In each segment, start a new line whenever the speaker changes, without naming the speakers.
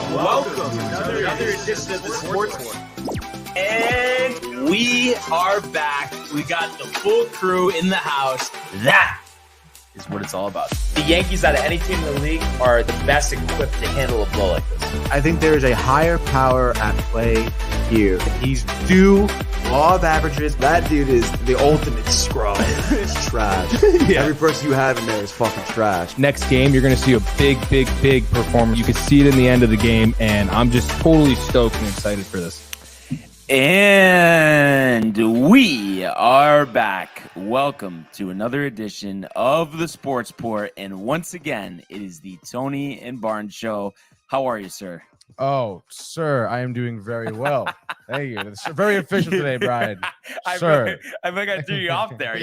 Welcome to another edition of the Sports War. And we are back. We got the full crew in the house. That is what it's all about. The Yankees, out of any team in the league, are the best equipped to handle a blow like this.
I think there is a higher power at play here. He's due law of averages. That dude is the ultimate scrub. It's trash. Yeah. Every person you have in there is fucking trash.
Next game, you're going to see a big performance. You can see it in the end of the game, and I'm just totally stoked and excited for this.
And we are back. Welcome to another edition of the Sports Port. And once again, it is the Tony and Barnes Show. How are you, sir?
Oh, sir, I am doing very well. Thank you. It's very official today, Brian.
I think I threw you off there,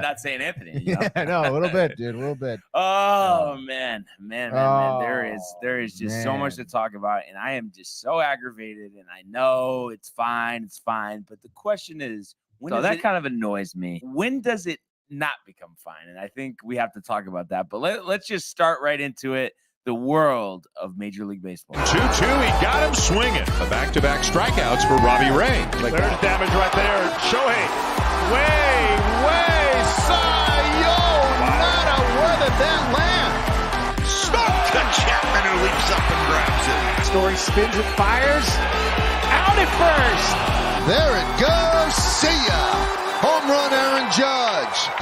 not saying Anthony.
Yeah, no, a little bit, dude, a little bit.
Oh, man. There is just so much to talk about, and I am just so aggravated, and I know it's fine, but the question is, that kind of annoys me. When does it not become fine? And I think we have to talk about that, but let's just start right into it. The world of Major League Baseball.
2-2, he got him swinging. The back-to-back strikeouts for Robbie Ray.
There's damage right there. Shohei, way, Cy-Yo, nada, where did that land?
Smoke to Chapman, who leaps up and grabs it.
Story spins and fires. Out at first.
There it goes. See ya. Home run, Aaron Judge.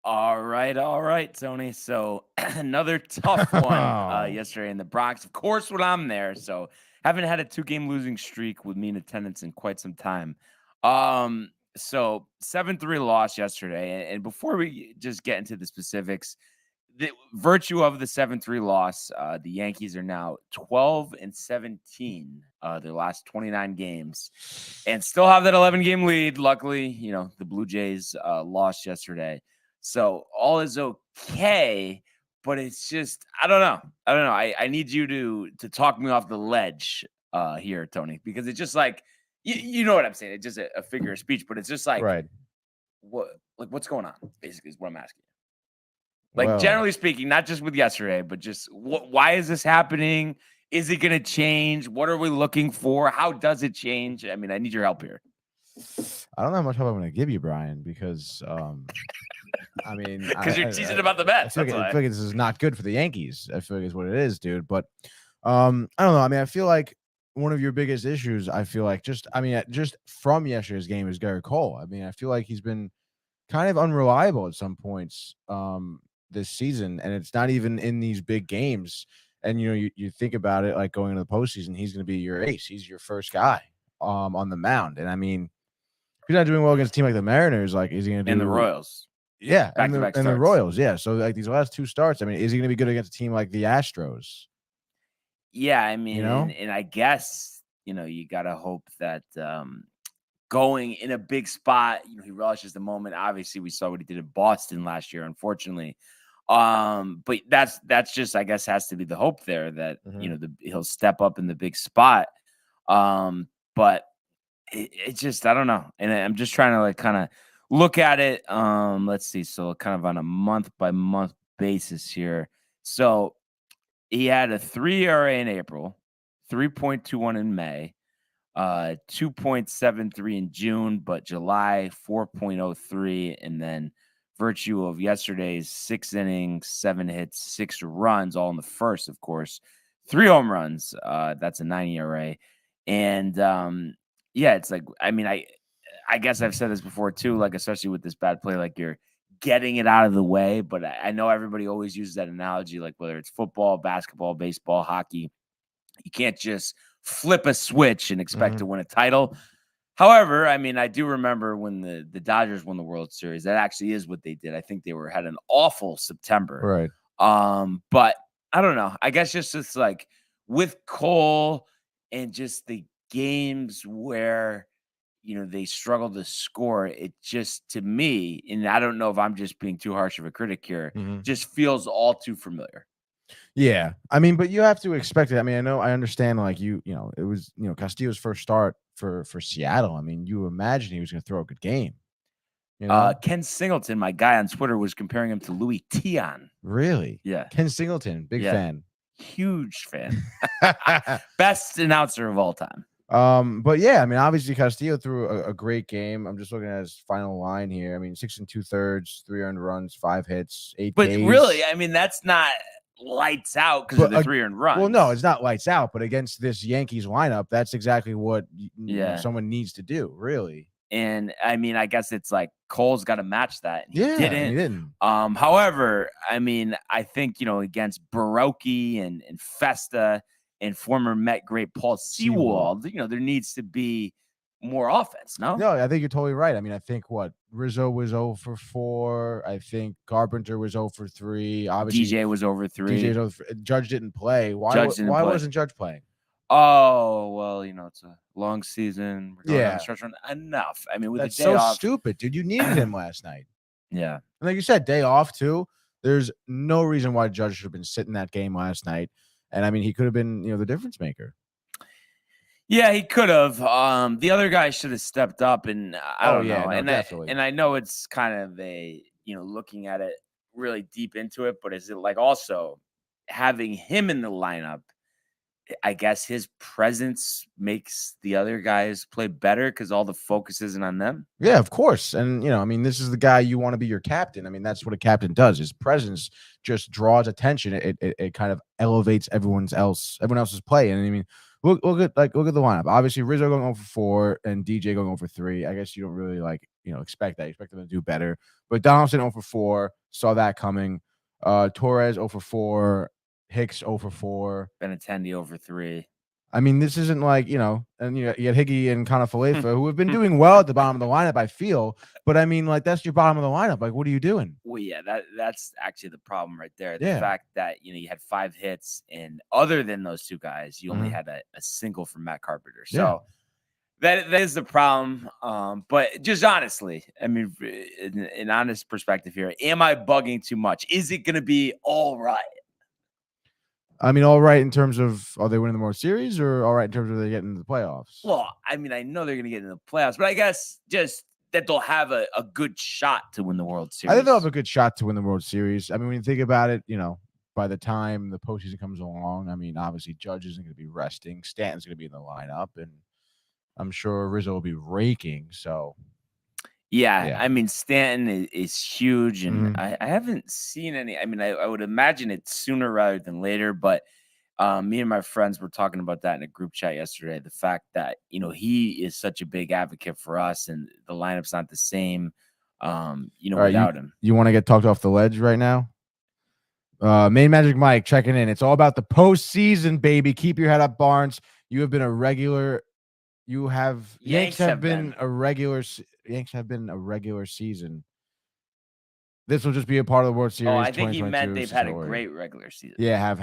All right, Tony. So another tough one yesterday in the Bronx. Of course, when I'm there. So haven't had a 2-game losing streak with me in attendance in quite some time. So 7-3 loss yesterday. And before we just get into the specifics, the virtue of the 7-3 loss, the Yankees are now 12-17, their last 29 games, and still have that 11-game lead. Luckily, the Blue Jays lost yesterday. So all is okay, but it's just, I don't know. I need you to talk me off the ledge here, Tony, because it's just like, you know what I'm saying. It's just a figure of speech, but it's just like,
right.
What's going on, basically, is what I'm asking you. Like, generally speaking, not just with yesterday, but just why is this happening? Is it going to change? What are we looking for? How does it change? I mean, I need your help here.
I don't know how much help I'm going to give you, Brian, because
because you're teasing about the Mets.
I feel like this is not good for the Yankees. I feel like it's what it is, dude. But I don't know. I mean, I feel like one of your biggest issues, just from yesterday's game is Garrett Cole. I mean, I feel like he's been kind of unreliable at some points this season, and it's not even in these big games. And you think about it, like going into the postseason, he's going to be your ace. He's your first guy on the mound. And I mean, if he's not doing well against a team like the Mariners, like, is he going to do?
And the Royals.
Yeah, and the Royals, yeah. So like these last 2 starts, I mean, is he going to be good against a team like the Astros?
Yeah, I mean, and I guess you got to hope that going in a big spot, he relishes the moment. Obviously, we saw what he did in Boston last year, unfortunately. But that's just, I guess, has to be the hope there that he'll step up in the big spot. But it just, I don't know, and I'm just trying to like kind of look at it. Let's see. So kind of on a month by month basis here. So he had a 3 ERA in April, 3.21 in May, 2.73 in June, but July 4.03, and then virtue of yesterday's 6 innings, 7 hits, 6 runs, all in the first, of course, 3 home runs. That's a 9 ERA, and it's like, I mean, I guess I've said this before too, like, especially with this bad play, like, you're getting it out of the way. But I know everybody always uses that analogy, like whether it's football, basketball, baseball, hockey, you can't just flip a switch and expect to win a title. However, I mean, I do remember when the Dodgers won the World Series. That actually is what they did. I think they had an awful September.
Right.
But I don't know. I guess it's like with Cole and just the games where they struggle to score, it just, to me, and I don't know if I'm just being too harsh of a critic here, just feels all too familiar.
Yeah. I mean, but you have to expect it. I mean, I understand, like, it was, Castillo's first start for Seattle. I mean, you imagine he was going to throw a good game. You know?
Ken Singleton, my guy on Twitter, was comparing him to Louis Tion.
Really?
Yeah.
Ken Singleton, big
Yeah.
fan.
Huge fan. Best announcer of all time.
But yeah, I mean, obviously Castillo threw a great game. I'm just looking at his final line here. I mean, 6 2/3, 3 earned runs, 5 hits, 8
But
Ks.
really, I mean, that's not lights out because of the 3 earned runs.
Well, no, it's not lights out, but against this Yankees lineup, that's exactly what you know, someone needs to do, really.
And I mean, I guess it's like Cole's got to match that. And
he didn't.
However, I mean, I think, against Baroque and Festa and former Met great Paul Sewald, there needs to be more offense. No,
I think you're totally right. I mean, I think Rizzo was 0 for 4. I think Carpenter was 0 for 3. Obviously,
DJ was over 3.
Judge didn't play. Why wasn't Judge playing?
Oh, well, it's a long season. We're going on the stretch run. Enough. I mean, with
that's
the day off,
stupid, dude. You needed him last night.
Yeah.
And like you said, day off too. There's no reason why Judge should have been sitting that game last night. And I mean, he could have been, the difference maker.
Yeah, he could have. The other guy should have stepped up, and I don't know.
No, definitely.
And I know it's kind of a, looking at it really deep into it, but is it like also having him in the lineup? I guess his presence makes the other guys play better because all the focus isn't on them.
Yeah, of course. And, I mean, this is the guy you want to be your captain. I mean, that's what a captain does. His presence just draws attention. It kind of elevates everyone else's play. And I mean, look at the lineup. Obviously, Rizzo going 0 for 4 and DJ going 0 for 3. I guess you don't really expect that. You expect them to do better. But Donaldson 0 for 4, saw that coming. Torres 0 for 4. Hicks 0 for 4.
Benintendi over 3.
I mean, this isn't like, and you got Higgy and Kanafalefa who have been doing well at the bottom of the lineup, I feel. But I mean, like, that's your bottom of the lineup. Like, what are you doing?
Well, yeah, that's actually the problem right there. The fact that, you had 5 hits, and other than those 2 guys, you only had a single from Matt Carpenter. So that is the problem. But just honestly, I mean, an honest perspective here, am I bugging too much? Is it going to be all right?
I mean, all right in terms of, are they winning the World Series, or all right in terms of they getting into the playoffs?
Well, I mean, I know they're going to get into the playoffs, but I guess just that they'll have a good shot to win the World Series.
I think they'll have a good shot to win the World Series. I mean, when you think about it, by the time the postseason comes along, I mean, obviously Judge isn't going to be resting. Stanton's going to be in the lineup, and I'm sure Rizzo will be raking. So,
yeah. I mean, Stanton is huge, and I haven't seen any. I mean, I would imagine it's sooner rather than later, but me and my friends were talking about that in a group chat yesterday. The fact that, he is such a big advocate for us, and the lineup's not the same, without him.
You want to get talked off the ledge right now? Main Magic Mike checking in. It's all about the postseason, baby. Keep your head up, Barnes. You have been a regular. Yanks have been a regular season. This will just be a part of the World Series.
Oh, I think he meant they've had a great regular season.
Yeah,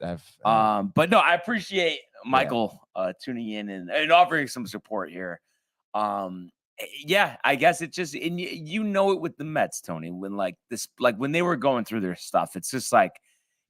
but no, I appreciate Michael tuning in and offering some support here. Yeah, I guess it's just, and it with the Mets, Tony, when when they were going through their stuff, it's just like,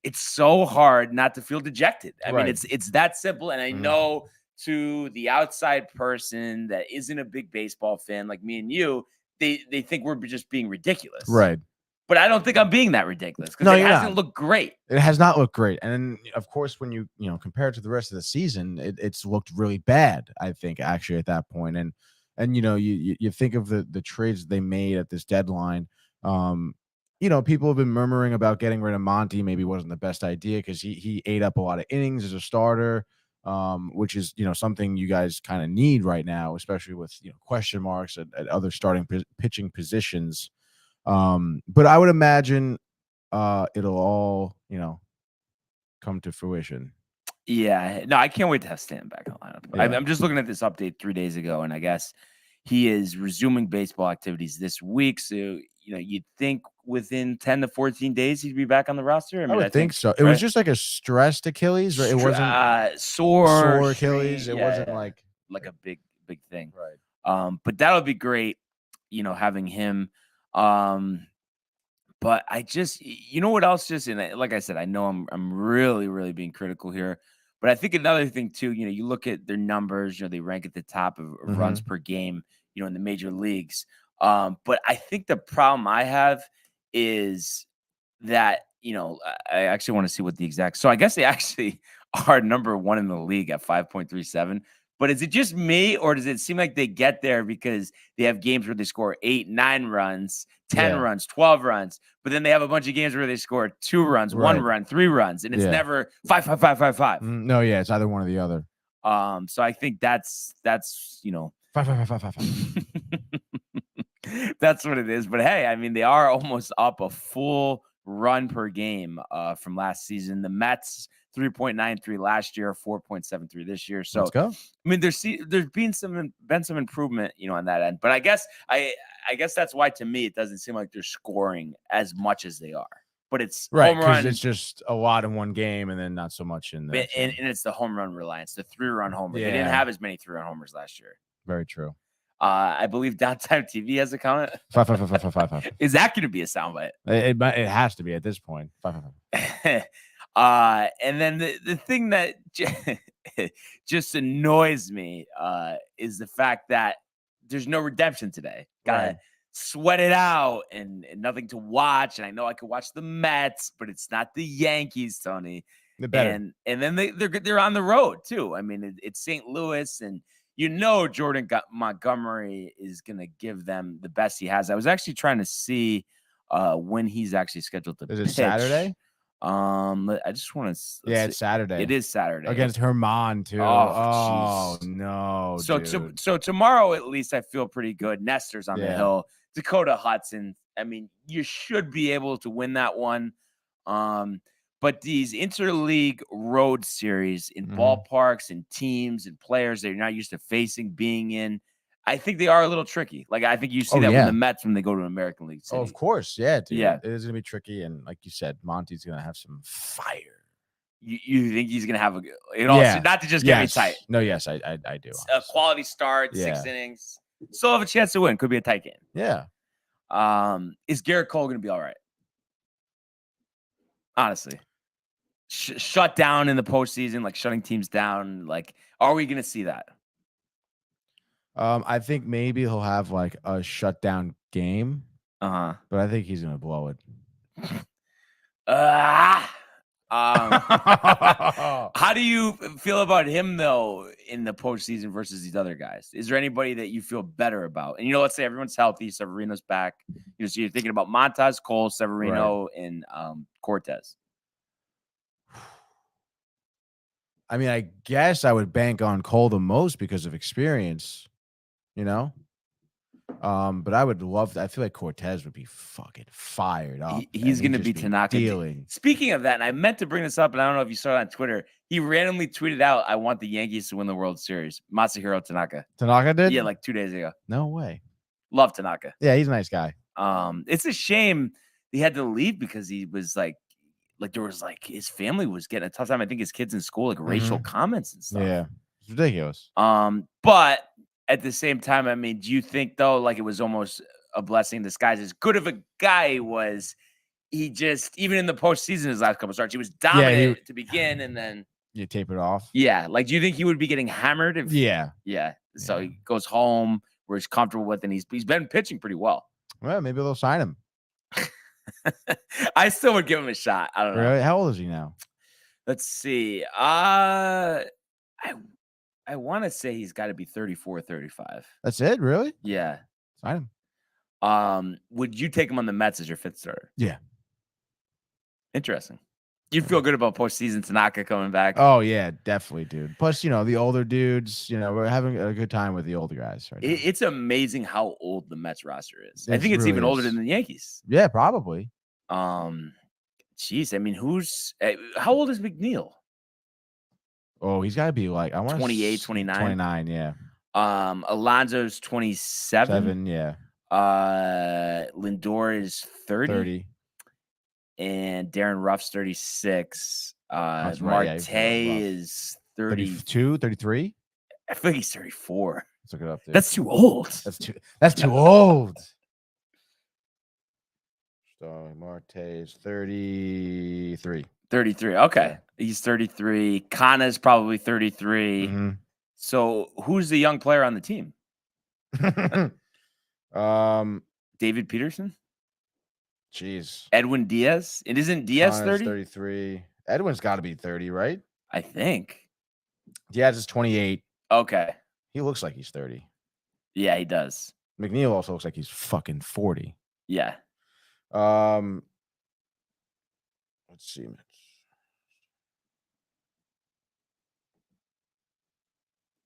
it's so hard not to feel dejected. I mean, it's that simple. And I know to the outside person that isn't a big baseball fan like me and you, they think we're just being ridiculous.
Right.
But I don't think I'm being that ridiculous, because it hasn't looked great.
It has not looked great. And then, of course, when you compare it to the rest of the season, it's looked really bad, I think, actually, at that point. And you think of the trades they made at this deadline. People have been murmuring about getting rid of Monty. Maybe wasn't the best idea because he ate up a lot of innings as a starter, which is something you guys kind of need right now, especially with question marks at other starting pitching positions. But I would imagine it'll all come to fruition.
Yeah, no, I can't wait to have Stanton back on the lineup.
Yeah.
I'm just looking at this update 3 days ago, and I guess he is resuming baseball activities this week. So, you'd think within 10 to 14 days he'd be back on the roster.
I would think so. It was just like a stressed Achilles, right? It wasn't
sore
Achilles. It wasn't like
a big thing.
Right.
But that'll be great, having him. But I just, what else? Just, and like I said, I know I'm really, really being critical here, but I think another thing too, you look at their numbers, they rank at the top of runs per game, in the major leagues. But I think the problem I have is that, I actually want to see what the exact. So I guess they actually are number one in the league at 5.37. But is it just me, or does it seem like they get there because they have games where they score 8, 9 runs, 10 runs, 12 runs, but then they have a bunch of games where they score 2 runs, 1 run, 3 runs, and it's never 5, 5, 5, 5, 5.
No, yeah, it's either one or the other.
So I think that's
5, 5, 5, 5, 5, 5.
that's what it is. But hey, I mean, they are almost up a full run per game from last season. The Mets 3.93 last year, 4.73 this year. So
let's go.
I mean, there's been some improvement, on that end. But I guess that's why, to me, it doesn't seem like they're scoring as much as they are. But it's
right,
home run.
It's just a lot in one game, and then not so much in the.
And it's the home run reliance, the 3-run homer.
Yeah.
They didn't have as many 3-run homers last year.
Very true.
I believe Downtime TV has a comment.
5, 5, 5, 5, 5, 5, 5.
Is that going to be a soundbite?
It has to be at this point. 5, 5, 5.
And then the thing that just annoys me is the fact that there's no redemption today. Gotta sweat it out and nothing to watch. And I know I could watch the Mets, but it's not the Yankees, Tony. And then they're on the road too. I mean, it's St. Louis, and Jordan Montgomery is gonna give them the best he has. I was actually trying to see when he's actually scheduled to pitch.
Is it Saturday?
I just want to.
Yeah, it's Saturday.
It is Saturday
against Herman too.
Oh
no!
So tomorrow, at leaast, I feel pretty good. Nestor's on the hill. Dakota Hudson. I mean, you should be able to win that one. But these interleague road series in ballparks and teams and players that you're not used to facing, being in, I think they are a little tricky. Like, I think you see that with the Mets when they go to American League City.
Oh, of course. Yeah, dude.
Yeah.
It is going to be tricky. And like you said, Monty's going to have some fire.
You think he's going to have not to just get me tight.
No, yes, I do.
A quality start, 6 innings. Still have a chance to win. Could be a tight game.
Yeah.
Is Garrett Cole going to be all right? Honestly. Shut down in the postseason, like shutting teams down. Like, are we going to see that?
I think maybe he'll have like a shutdown game.
But
I think he's going to blow it.
How do you feel about him though in the postseason versus these other guys? Is there anybody that you feel better about? And let's say everyone's healthy, Severino's back. So you're thinking about Montas, Cole, Severino, and Cortez.
I mean, I guess I would bank on Cole the most because of experience, but I would love I feel like Cortez would be fucking fired up.
He's going to be Tanaka.
Dealing.
Speaking of that, and I meant to bring this up, and I don't know if you saw it on Twitter. He randomly tweeted out, "I want the Yankees to win the World Series." Masahiro Tanaka.
Tanaka did?
Yeah, like 2 days ago.
No way.
Love Tanaka.
Yeah, he's a nice guy.
It's a shame he had to leave because he was like there was like his family was getting a tough time. I think his kids in school, like racial comments and stuff.
Yeah, it's ridiculous.
But at the same time, I mean, do you think though, like it was almost a blessing in disguise? As good of a guy he was, he just even in the postseason, his last couple starts, he was dominant to begin, and then
you tape it off.
Yeah, like do you think he would be getting hammered?
Yeah.
So he goes home where he's comfortable with, and he's been pitching pretty well.
Well, maybe they'll sign him.
I still would give him a shot. I don't know.
Really? How old is he now?
Let's see. I want to say he's got to be 34 or 35.
That's it? Really?
Yeah.
Sign
him. Would you take him on the Mets as your 5th starter?
Yeah.
Interesting. You feel good about postseason Tanaka coming back?
Oh, yeah, definitely, dude. Plus, the older dudes, we're having a good time with the older guys right now.
It's amazing how old the Mets roster is. I think it's even older than the Yankees.
Yeah, probably.
Geez, I mean, how old is McNeil?
Oh, he's got to be like, I want
28, 29.
29, yeah.
Alonso's 27.
Yeah.
Lindor is 30. And Darren Ruff's 36. Marte is
32, 33.
I feel like he's 34.
Let's look it up. Dude.
That's too old.
That's too old. So Marte is 33.
33. Okay. He's 33. Kana's probably 33.
Mm-hmm.
So who's the young player on the team? David Peterson?
Jeez.
Edwin Diaz? It isn't Diaz
Connor's
30?
33. Edwin's got to be 30, right?
I think.
Diaz is 28.
Okay.
He looks like he's 30.
Yeah, he does.
McNeil also looks like he's fucking 40.
Yeah.
Let's see.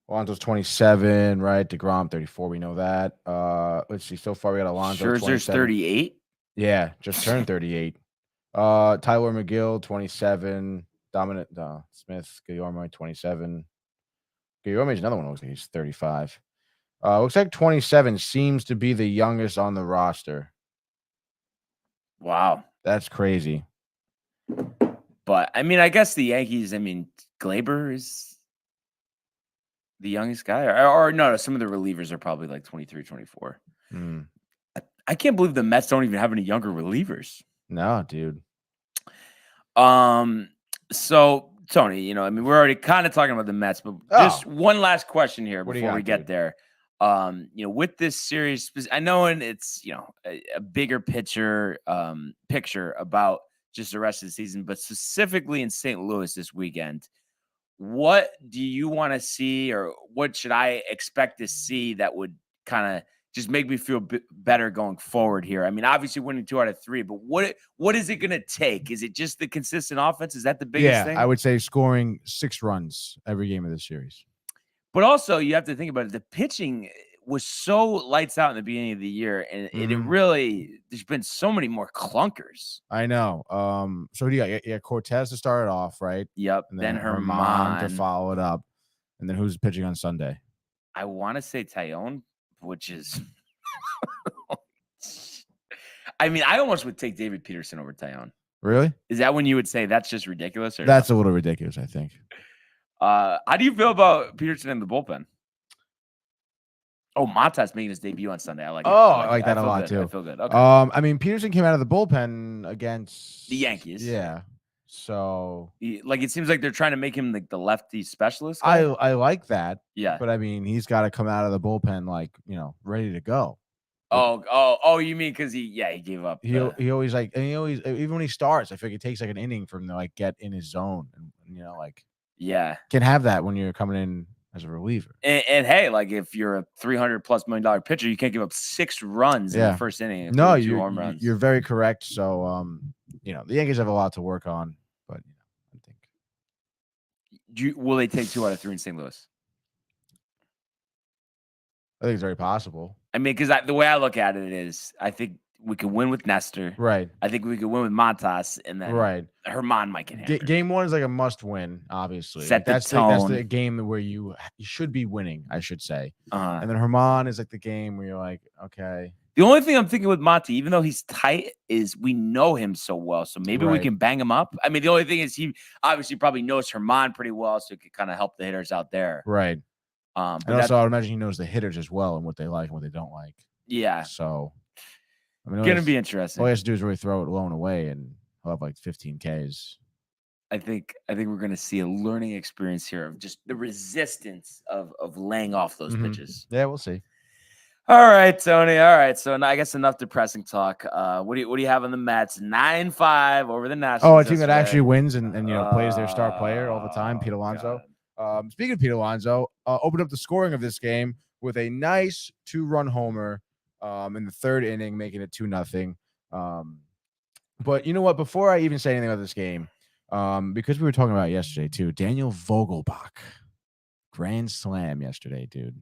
Alonso's 27, right? DeGrom 34. We know that. Let's see. So far, we got Alonso.
Scherzer's 38.
Yeah, just turned 38. Tyler McGill 27. Dominic Smith Guillermo 27. Guillermo is another one. Looks like he's 35. Looks like 27 seems to be the youngest on the roster.
Wow.
That's crazy.
But I mean, I guess the Yankees, Glaber is the youngest guy, or no, some of the relievers are probably like 23, 24. I can't believe the Mets don't even have any younger relievers.
No, dude.
So Tony, we're already kind of talking about the Mets, but just one last question here before we get there. With this series, I know, and it's a bigger picture about just the rest of the season, but specifically in St. Louis this weekend, what do you want to see, or what should I expect to see that would kind of just make me feel better going forward here? I mean, obviously winning 2 out of 3, but what is it going to take? Is it just the consistent offense? Is that the biggest thing?
I would say scoring 6 runs every game of the series.
But also, you have to think about it. The pitching was so lights out in the beginning of the year, and it really, there's been so many more clunkers.
I know. So who do you got? Yeah, Cortez to start it off, right?
Yep.
And
then Herman
to follow it up. And then who's pitching on Sunday?
I want to say Tyone, which is I almost would take David Peterson over Tyone.
Really?
Is that when you would say that's just ridiculous? Or
that's a little ridiculous, I think.
How do you feel about Peterson in the bullpen? Oh, Montas making his debut on Sunday. I like it.
I like that a lot too.
I feel good. Okay.
Peterson came out of the bullpen against
the Yankees.
Yeah. So
it seems like they're trying to make him like the lefty specialist
guy. I like that.
Yeah.
But he's got to come out of the bullpen ready to go.
Oh, you mean because he gave up.
He always even when he starts, I feel like it takes like an inning for him to get in his zone and can have that when you're coming in as a reliever.
And hey, if you're a $300+ million pitcher, you can't give up 6 runs in the first inning.
No,
2 home runs.
You're very correct. So the Yankees have a lot to work on, but I think
will they take 2 out of 3 in St. Louis?
I think it's very possible.
Because the way I look at it is, I think we could win with Nestor.
Right.
I think we could win with Montas, and then Herman might get hammered.
Game 1 is like a must-win, obviously.
That's the
game where you should be winning, I should say.
And
then Herman is like the game where you're like, okay.
The only thing I'm thinking with Monty, even though he's tight, is we know him so well, so maybe we can bang him up. The only thing is he obviously probably knows Herman pretty well, so he could kind of help the hitters out there.
Right.
But
and also, I would imagine he knows the hitters as well and what they like and what they don't like.
Yeah.
So,
it's going to be interesting.
All he has to do is really throw it low and away, and he'll have like 15 Ks.
I think we're going to see a learning experience here of just the resistance of laying off those pitches.
Yeah, we'll see.
All right, Tony. All right. So I guess enough depressing talk. What do you have on the Mets? 9-5 over the Nationals.
Oh, a team that actually wins and plays their star player all the time, Pete Alonso. Speaking of Pete Alonso, opened up the scoring of this game with a nice 2-run homer in the 3rd inning, making it 2-0. But you know what? Before I even say anything about this game, because we were talking about it yesterday too, Daniel Vogelbach, grand slam yesterday, dude.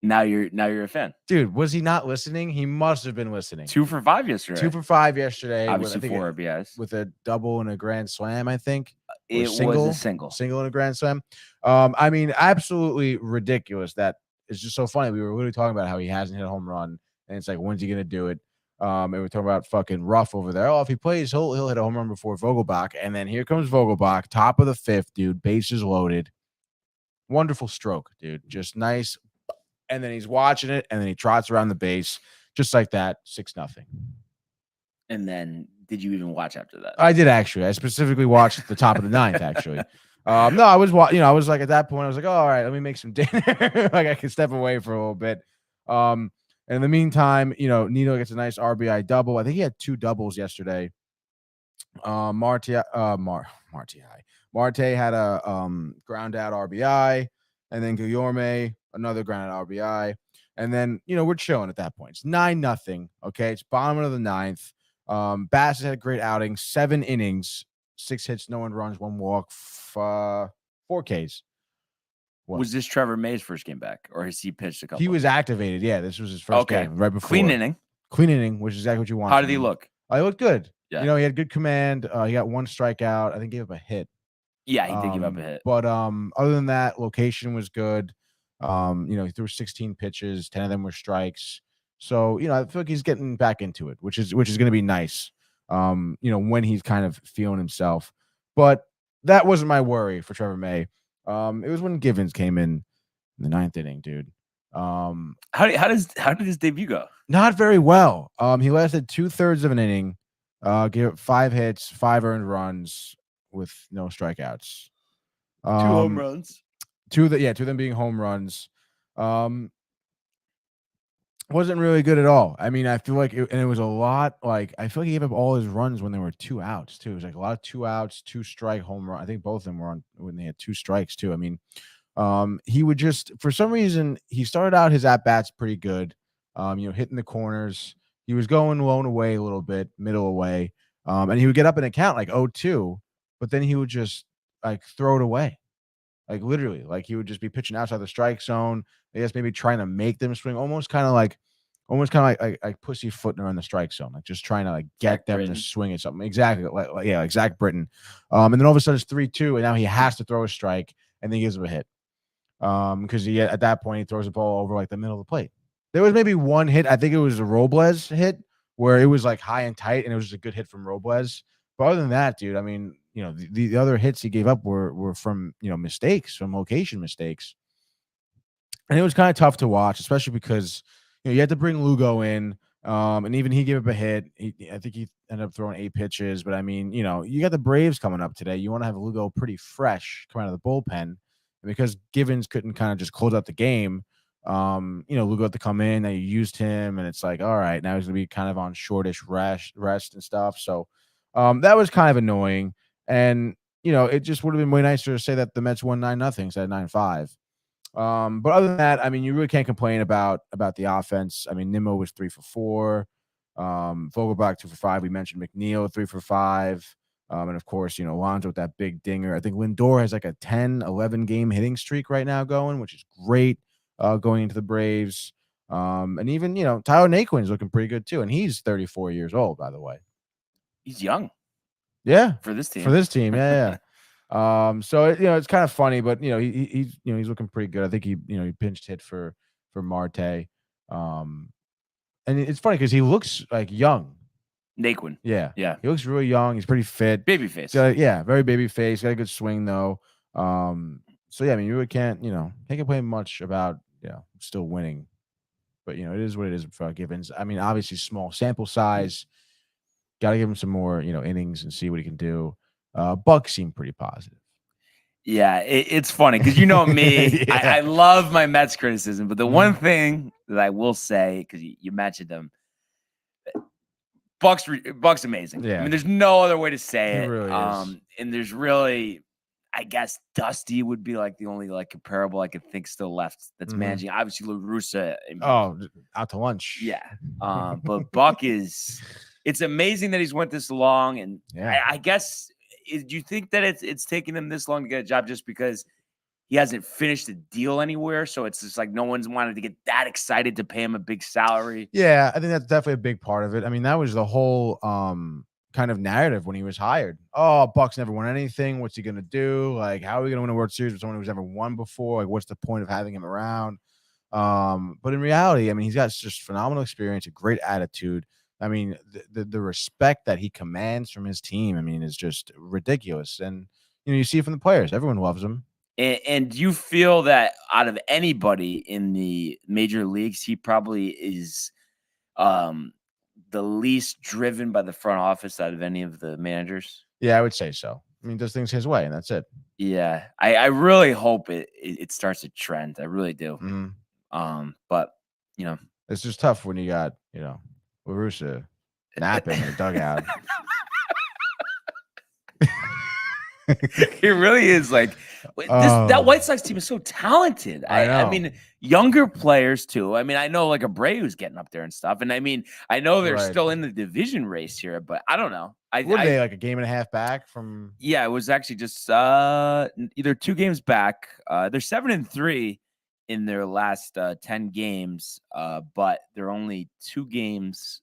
Now you're a fan,
dude. Was he not listening? He must have been listening.
2 for 5 yesterday.
2 for 5 yesterday.
Obviously 4 RBIs
with a double and a grand slam. I think
it was a single
and a grand slam. Absolutely ridiculous. That is just so funny. We were literally talking about how he hasn't hit a home run, and it's like, when's he gonna do it? And we're talking about fucking Ruff over there. Oh, if he plays, he'll hit a home run before Vogelbach. And then here comes Vogelbach, top of the 5th, dude. Bases loaded. Wonderful stroke, dude. Just nice. And then he's watching it, and then he trots around the base just like that, 6-0.
And then, did you even watch after that?
I did actually. I specifically watched the top of the 9th. Actually, no, I was I was like at that point, I was like, oh, all right, let me make some dinner. Like I could step away for a little bit. And And in the meantime, Nino gets a nice RBI double. I think he had 2 doubles yesterday. Marte had a ground out RBI, and then Guillorme another ground out RBI, and then we're chilling at that point. It's 9-0. Okay, it's bottom of the 9th. Bass had a great outing, 7 innings, 6 hits, no 1 runs, 1 walk, 4 Ks. What?
Was this Trevor May's first game back, or has he pitched a couple?
He was activated. Yeah, this was his first game right before.
Clean inning,
which is exactly what you want.
How did he look?
He looked good.
Yeah.
He had good command. He got 1 strikeout. I think gave up a hit.
Yeah, he did give up a hit.
But other than that, location was good. He threw 16 pitches, 10 of them were strikes. So, I feel like he's getting back into it, which is going to be nice. When he's kind of feeling himself. But that wasn't my worry for Trevor May. It was when Givens came in the 9th inning, dude.
How did his debut go?
Not very well. He lasted 2/3 of an inning. Gave up 5 hits, 5 earned runs with no strikeouts.
2 home runs.
2 of them being home runs. Wasn't really good at all. I mean, I feel like it was a lot. Like, I feel like he gave up all his runs when there were 2 outs too. It was like a lot of 2 outs, 2 strike home run. I think both of them were on when they had 2 strikes too. I mean, he would just, for some reason, he started out his at bats pretty good. Hitting the corners. He was going lone away a little bit, middle away, and he would get up and count like 0-2, but then he would just like throw it away, like literally, like he would just be pitching outside the strike zone. I guess maybe trying to make them swing, almost kind of like pussyfooting around the strike zone, like just trying to like get them to swing at something. Exactly, like Zach Britton. And then all of a sudden it's 3-2, and now he has to throw a strike, and then he gives him a hit. Because at that point he throws the ball over like the middle of the plate. There was maybe 1 hit. I think it was a Robles hit where it was like high and tight, and it was just a good hit from Robles. But other than that, dude, I mean, the other hits he gave up were from mistakes, from location mistakes, and it was kind of tough to watch, especially because you had to bring Lugo in, and even he gave up a hit. I think he ended up throwing 8 pitches, but I mean, you got the Braves coming up today. You want to have Lugo pretty fresh coming out of the bullpen, and because Givens couldn't kind of just close out the game. Lugo had to come in. Now you used him, and it's like, all right, now he's gonna be kind of on shortish rest and stuff. So that was kind of annoying. And it just would have been way nicer to say that the Mets won 9-0 instead of 9-5. But other than that, I mean, you really can't complain about the offense. I mean, Nimmo was 3 for 4. Vogelbach 2 for 5. We mentioned McNeil 3 for 5. And of course, Alonso with that big dinger. I think Lindor has like a 10-11 game hitting streak right now going, which is great. Going into the Braves. And even, Tyler Naquin's looking pretty good too. And he's 34 years old, by the way.
He's young.
Yeah.
For this team.
Yeah. So it's kind of funny, but he's looking pretty good. I think he pinched hit for Marte. And it's funny because he looks like young.
Naquin.
Yeah.
Yeah.
He looks really young. He's pretty fit.
Baby face.
Very baby face. Got a good swing though. So yeah, I mean, you really can't complain much about still winning, but it is what it is for Givens. I mean, obviously small sample size. Got to give him some more innings and see what he can do. Buck seemed pretty positive.
Yeah, it's funny because me, yeah. I love my Mets criticism, but the one thing that I will say, because you mentioned them, Buck's amazing.
Yeah.
I mean, there's no other way to say it.
He really is.
And there's really, I guess Dusty would be like the only like comparable I could think still left that's managing. Obviously, La Russa.
Out to lunch.
Yeah. But Buck it's amazing that he's went this long. And
yeah.
I guess, do you think that it's taking him this long to get a job just because he hasn't finished a deal anywhere? So it's just like no one's wanted to get that excited to pay him a big salary.
Yeah, I think that's definitely a big part of it. I mean, that was the whole kind of narrative when he was hired. Oh, Buck's never won anything. What's he going to do? Like, how are we going to win a World Series with someone who's never won before? Like, what's the point of having him around? But in reality, I mean, he's got just phenomenal experience, a great attitude. I mean, the respect that he commands from his team, I mean, is just ridiculous. And, you see it from the players. Everyone loves him.
And do you feel that out of anybody in the major leagues, he probably is the least driven by the front office out of any of the managers?
Yeah, I would say so. I mean, does things his way, and that's it.
Yeah, I really hope it starts a trend. I really do.
Mm-hmm.
But
It's just tough when you got, La Russa napping in the dugout.
It really is like that White Sox team is so talented.
I
I
know.
mean, younger players too. I mean, I know like Abreu's getting up there and stuff, and I mean, I know they're
Right.
still in the division race here, but I don't know.
What are they, like a game and a half back from?
Yeah, it was actually just either 2 games back. They're 7-3 in their last 10 games, but they're only 2 games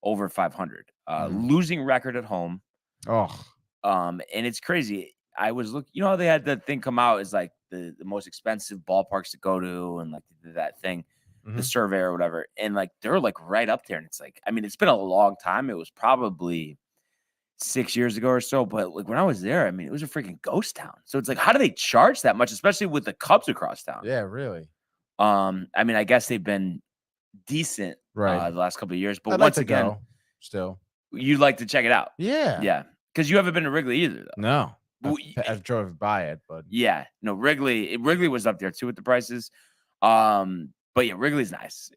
over 500. Losing record at home.
Oh,
And it's crazy. I was looking, you know how they had that thing come out as like the most expensive ballparks to go to, and like that thing, the survey or whatever. And like they're like right up there. And it's like, I mean, it's been a long time. It was probably 6 years ago or so. But like when I was there, I mean, it was a freaking ghost town. So it's like, how do they charge that much, especially with the Cubs across town?
yeah, really.
I mean, I guess they've been decent
Right.
the last couple of years. But
I'd
once
like to
again,
go still.
you'd like to check it out.
Yeah.
Yeah. Because you haven't been to Wrigley either, though.
No.
Well,
I've drove by it, but
yeah, no, Wrigley was up there too with the prices. But yeah, Wrigley's nice.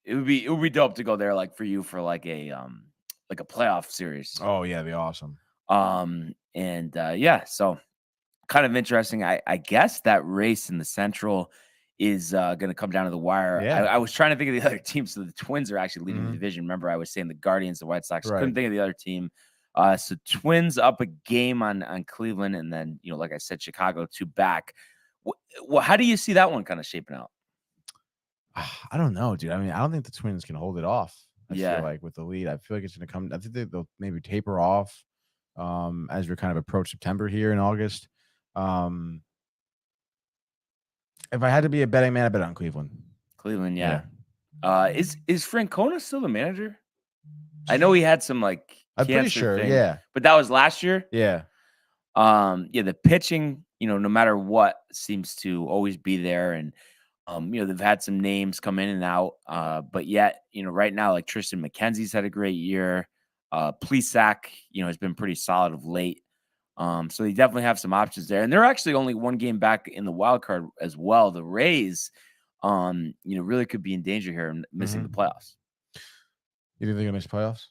It would be dope to go there, like for you for like a playoff series.
oh yeah, it'd be awesome.
Yeah, so kind of interesting. I guess that race in the Central is going to come down to the wire.
Yeah.
I was trying to think of the other teams. So the Twins are actually leading the division. Remember, I was saying the Guardians, the White Sox.
Right.
Couldn't think of the other team. So Twins up a game on Cleveland, and then like I said, Chicago 2 back. Well, how do you see that one kind of shaping out?
I don't know, dude. I mean, I don't think the Twins can hold it off. I
Yeah.
feel like with the lead, I feel like it's going to come. I think they'll maybe taper off as we kind of approach September here in August. If I had to be a betting man, I bet on Cleveland.
Cleveland, yeah. Is Francona still the manager? I know he had some like
I'm pretty
cancer
sure,
thing,
yeah.
but that was last year.
Yeah.
Yeah, the pitching, no matter what, seems to always be there, and they've had some names come in and out, but yet, right now, like Tristan McKenzie's had a great year. Plesac, has been pretty solid of late. So they definitely have some options there, and they're actually only 1 game back in the wild card as well. The Rays, really could be in danger here and missing the playoffs.
You think they're gonna miss playoffs?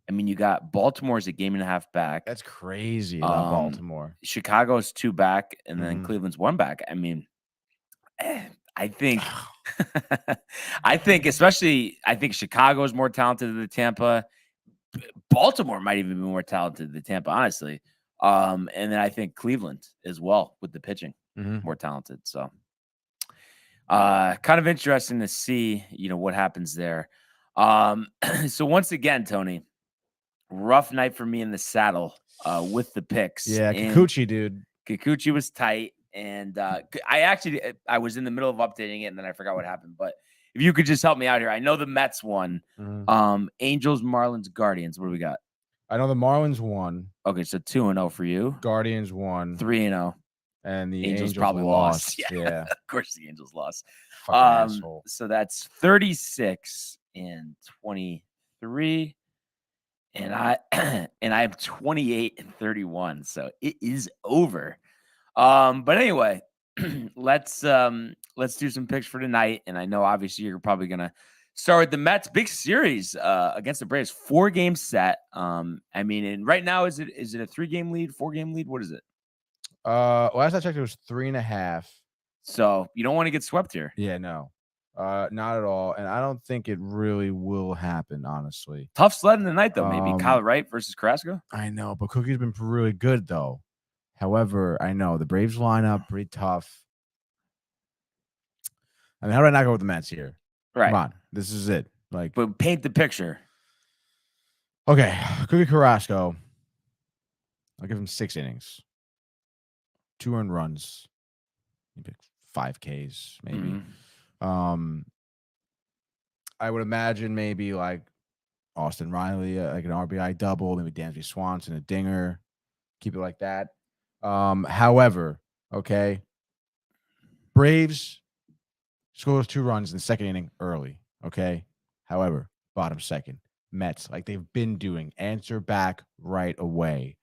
I mean, you got Baltimore's a game and a half back.
That's crazy about Baltimore.
Chicago's 2 back, and then Cleveland's 1 back. I mean, I think, I think Chicago is more talented than Tampa. Baltimore might even be more talented than Tampa, honestly. And then I think Cleveland as well with the pitching, more talented. So, kind of interesting to see, what happens there. So once again, Tony, rough night for me in the saddle with the picks.
Yeah, Kikuchi, dude.
Kikuchi was tight, and I was in the middle of updating it, and then I forgot what happened. But if you could just help me out here, I know the Mets won. Angels, Marlins, Guardians. What do we got?
I know the Marlins won.
Okay, so 2-0 for you.
Guardians won.
3-0.
And the
Angels
Angels
probably lost.
Yeah.
Of course the Angels lost.
Fucking asshole.
So that's 36 and 23. And I am 28 and 31. So it is over. But anyway, let's do some picks for tonight. And I know obviously you're probably gonna start with the Mets. Big series against the Braves, 4-game set. I mean, and right now is it a 3-game lead, 4-game lead? What is it?
Last I checked, it was 3.5.
So you don't want to get swept here.
Yeah, no. Not at all. And I don't think it really will happen, honestly.
Tough sledding tonight, though. Maybe Kyle Wright versus Carrasco.
I know, but Cookie's been really good, though. However, I know the Braves lineup pretty tough. I mean, how do I not go with the Mets here?
Right.
Come on, this is it.
But paint the picture.
Okay, Cookie Carrasco. I'll give him 6 innings, 2 earned runs, maybe 5 Ks, maybe. I would imagine maybe like Austin Riley, like an RBI double, maybe Dansby Swanson, a dinger. Keep it like that. However, okay, Braves scores 2 runs in the 2nd inning early. Okay. However, bottom 2nd, Mets, like they've been doing, answer back right away.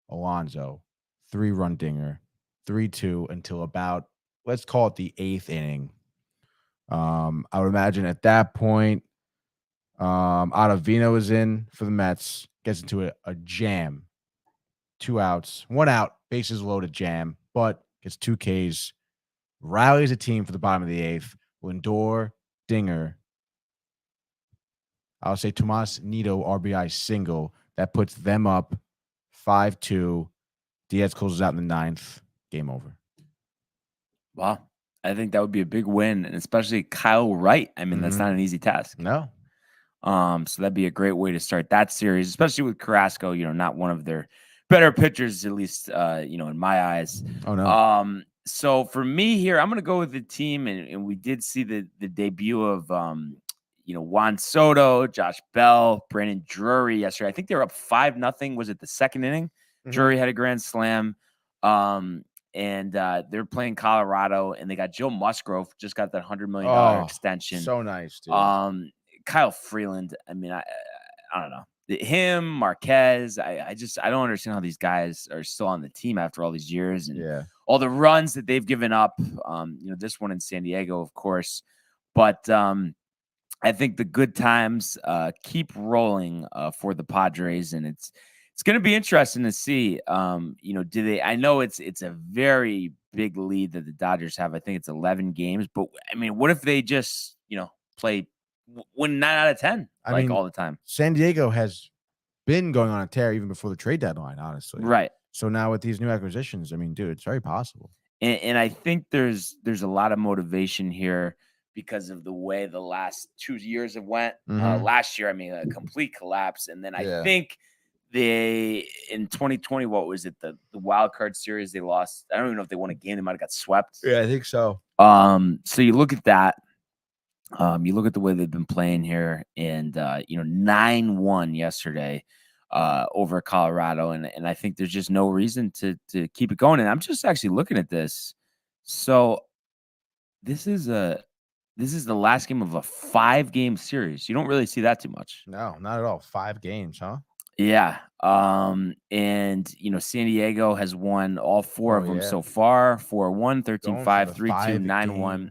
Alonso, 3-run dinger, 3-2 until about, let's call it the 8th inning. I would imagine at that point, Ottavino is in for the Mets, gets into a jam. 2 outs, 1 out, bases loaded jam, but gets 2 Ks, rallies a team for the bottom of the 8th. Lindor, Dinger. I'll say Tomas Nido RBI single. That puts them up 5-2. Diaz closes out in the 9th. Game over.
Wow. I think that would be a big win, and especially Kyle Wright. I mean, that's not an easy task.
No.
So that'd be a great way to start that series, especially with Carrasco, not one of their better pitchers, at least, in my eyes.
Oh, no.
So for me here, I'm going to go with the team, and we did see the debut of, Juan Soto, Josh Bell, Brandon Drury yesterday. I think they were up 5-0. Was it the second inning? Drury had a grand slam. And they're playing Colorado, and they got Joe Musgrove, just got that $100 million extension.
So nice, dude.
Kyle Freeland. I mean, I don't know. Him, Marquez. I don't understand how these guys are still on the team after all these years and all the runs that they've given up. This one in San Diego, of course. But I think the good times keep rolling for the Padres, and it's going to be interesting to see. Do they? I know it's a very big lead that the Dodgers have. I think it's 11 games. But I mean, what if they just play win 9 out of 10 all the time?
San Diego has been going on a tear even before the trade deadline, honestly.
Right.
So now with these new acquisitions, I mean, dude, it's very possible.
And I think there's a lot of motivation here because of the way the last 2 years have went. Last year, I mean, a complete collapse. And then I think in 2020, what was it? The wild card series they lost. I don't even know if they won a game. They might have got swept.
Yeah, I think so.
So you look at that. You look at the way they've been playing here, and 9-1 yesterday over Colorado, and I think there's just no reason to keep it going. And I'm just actually looking at this. So this is the last game of a 5-game series. You don't really see that too much.
No, not at all. 5 games, huh?
Yeah. And San Diego has won all 4 of them so far. 4-1, 13-5, 3-2, 9-1.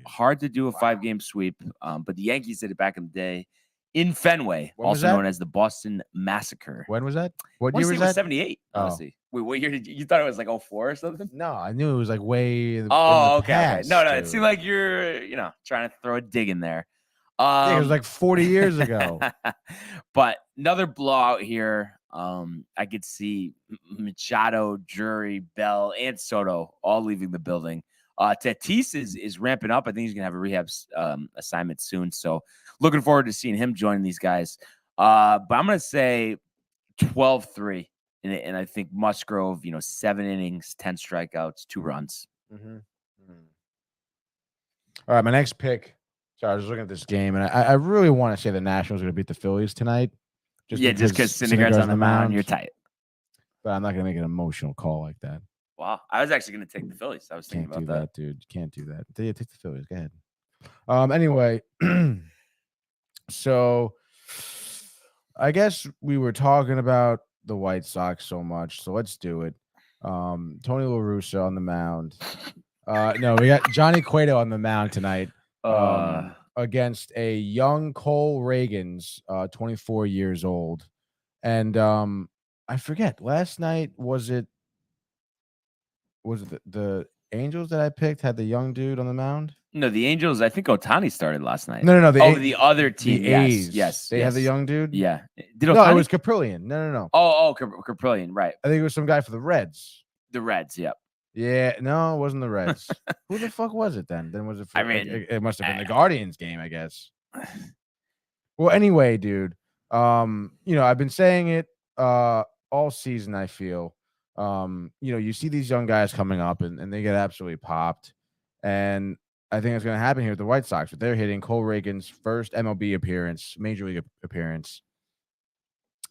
Hard to do a 5-game sweep, but the Yankees did it back in the day in Fenway, also known as the Boston Massacre.
When was that? What year was that?
78, honestly. Wait, what year did you thought it was like 04 or something?
No, I knew it was like way in the
okay.
past,
No,
dude.
it seemed like you're, trying to throw a dig in there.
It was like 40 years ago.
But another blowout here. I could see Machado, Drury, Bell, and Soto all leaving the building. Tatis is ramping up. I think he's going to have a rehab assignment soon. So looking forward to seeing him join these guys. But I'm going to say 12-3. And I think Musgrove, 7 innings, 10 strikeouts, 2 runs.
All right, my next pick. Sorry, I was looking at this game, and I really want to say the Nationals are going to beat the Phillies tonight.
Just because Syndergaard's on the mound, you're tight.
But I'm not going to make an emotional call like that.
Wow. I was actually going to take the Phillies. I was thinking about that.
Dude. You can't do that. Yeah, take the Phillies. Go ahead. Anyway, so I guess we were talking about the White Sox so much, so let's do it. Tony La Russa on the mound. No, we got Johnny Cueto on the mound tonight against a young Cole Reagans, 24 years old. And I forget, last night, was it the Angels that I picked had the young dude on the mound?
No, the Angels, I think Ohtani started last night.
No.
The other team.
The A's.
Yes.
They have the young dude?
Yeah.
Did Ohtani? No, it was Caprillion. No.
Oh, Caprillion, right.
I think it was some guy for the Reds.
The Reds, yep.
Yeah, no, it wasn't the Reds. Who the fuck was it then? Then was it? It must have been the Guardians game, I guess. Well, anyway, dude. I've been saying it all season. I feel, you see these young guys coming up and they get absolutely popped, and I think it's going to happen here with the White Sox. But they're hitting Cole Reagans' first MLB appearance, major league appearance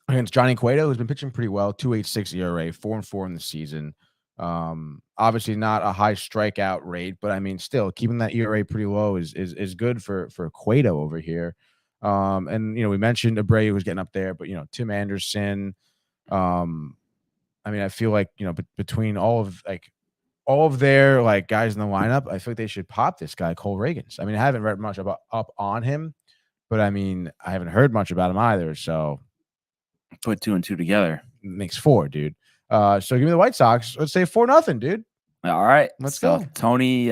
against Johnny Cueto, who's been pitching pretty well. 2.86 ERA, 4-4 in the season. Obviously not a high strikeout rate, but I mean, still keeping that ERA pretty low is good for Cueto over here. And we mentioned Abreu was getting up there, but Tim Anderson. I mean, I feel like between all of all of their like guys in the lineup, I feel like they should pop this guy, Cole Reagans. I mean, I haven't read much up on him, but I mean, I haven't heard much about him either. So
Put 2 and 2 together.
makes 4, dude. So give me the White Sox. Let's say 4-0, dude.
All right.
Let's
so
go.
Tony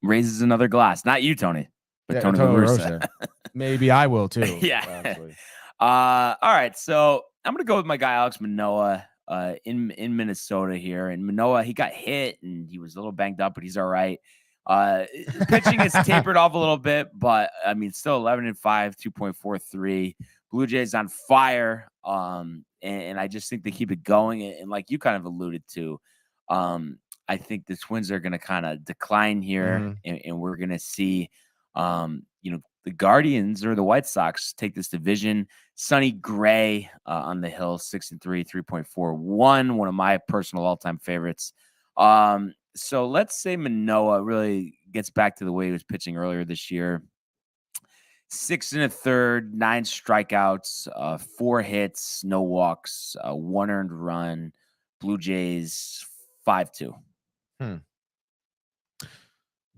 raises another glass. Not you, Tony, but
Yeah,
Tony La Russa.
Maybe I will too.
Yeah.
Actually.
All right. So I'm gonna go with my guy Alex Manoah in Minnesota here. And Manoah, he got hit and he was a little banged up, but he's all right. Pitching has tapered off a little bit, but I mean, still 11-5, 2.43. Blue Jays on fire. And I just think they keep it going. And like you kind of alluded to, I think the Twins are going to kind of decline here, and we're going to see, the Guardians or the White Sox take this division. Sonny Gray on the hill, 6-3, 3.41, one of my personal all-time favorites. So let's say Manoah really gets back to the way he was pitching earlier this year. 6 1/3, 9 strikeouts, 4 hits, no walks, 1 earned run. Blue Jays 5-2.
Going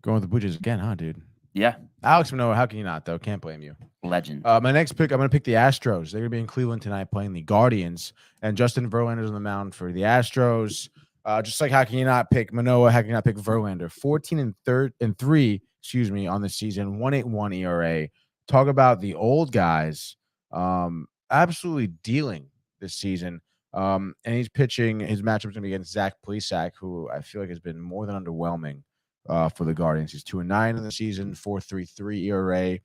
with the Blue Jays again, huh, dude?
Yeah,
Alex Manoah, how can you not, though? Can't blame you.
legend.
My next pick, I'm going to pick the Astros. They're going to be in Cleveland tonight playing the Guardians, and Justin Verlander's on the mound for the Astros. Just like how can you not pick Manoah? How can you not pick Verlander? 14-3, on the season, 1.81 ERA. Talk about the old guys, absolutely dealing this season. And he's pitching. His matchup is going to be against Zach Plesac, who I feel like has been more than underwhelming for the Guardians. He's 2-9 in the season, 4.33 ERA.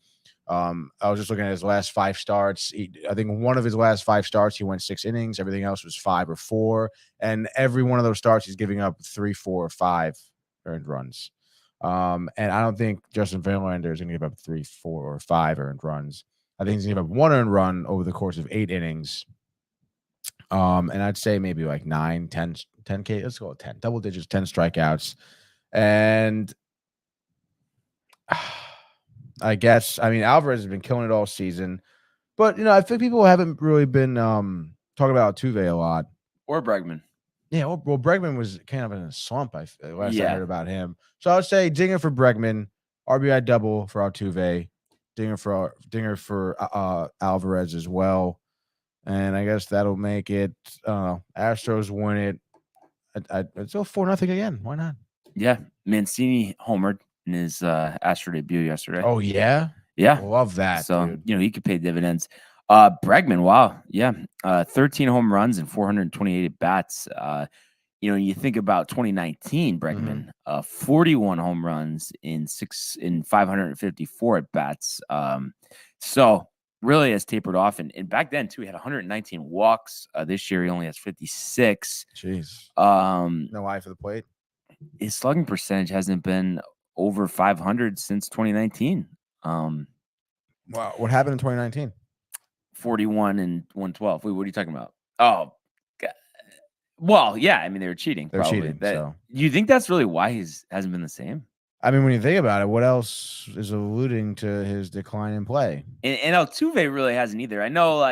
I was just looking at his last 5 starts. I think one of his last 5 starts, he went 6 innings. Everything else was 5 or 4. And every one of those starts, he's giving up 3, 4, or 5 earned runs. And I don't think Justin Verlander is going to give up 3, 4, or 5 earned runs. I think he's going to give up 1 earned run over the course of 8 innings. And I'd say maybe like 9, 10K. Let's go with 10. Double digits, 10 strikeouts. And I guess, I mean, Alvarez has been killing it all season. But, I think people haven't really been talking about Altuve a lot.
Or Bregman.
Yeah, well, Bregman was kind of in a slump. Last I
Yeah.
heard about him, so I would say dinger for Bregman, RBI double for Altuve, dinger for Alvarez as well, and I guess that'll make it. Astros win it. I'd go 4-0 again. Why not?
Yeah, Mancini homered in his Astro debut yesterday.
Oh yeah,
yeah,
love that.
So
dude.
he could pay dividends. Bregman, wow, yeah, 13 home runs and 428 at bats. You think about 2019, Bregman, 41 home runs in 554 at bats. So really has tapered off, and back then too, he had 119 walks. This year he only has 56.
Jeez, no eye for the plate.
His slugging percentage hasn't been over 500 since 2019.
Wow, what happened in 2019?
41 and 112. Wait, what are you talking about? Oh, God. Well, yeah. I mean, they were cheating.
They're
probably.
cheating. So
You think that's really why he hasn't been the same?
I mean, when you think about it, what else is alluding to his decline in play?
And Altuve really hasn't either. I know,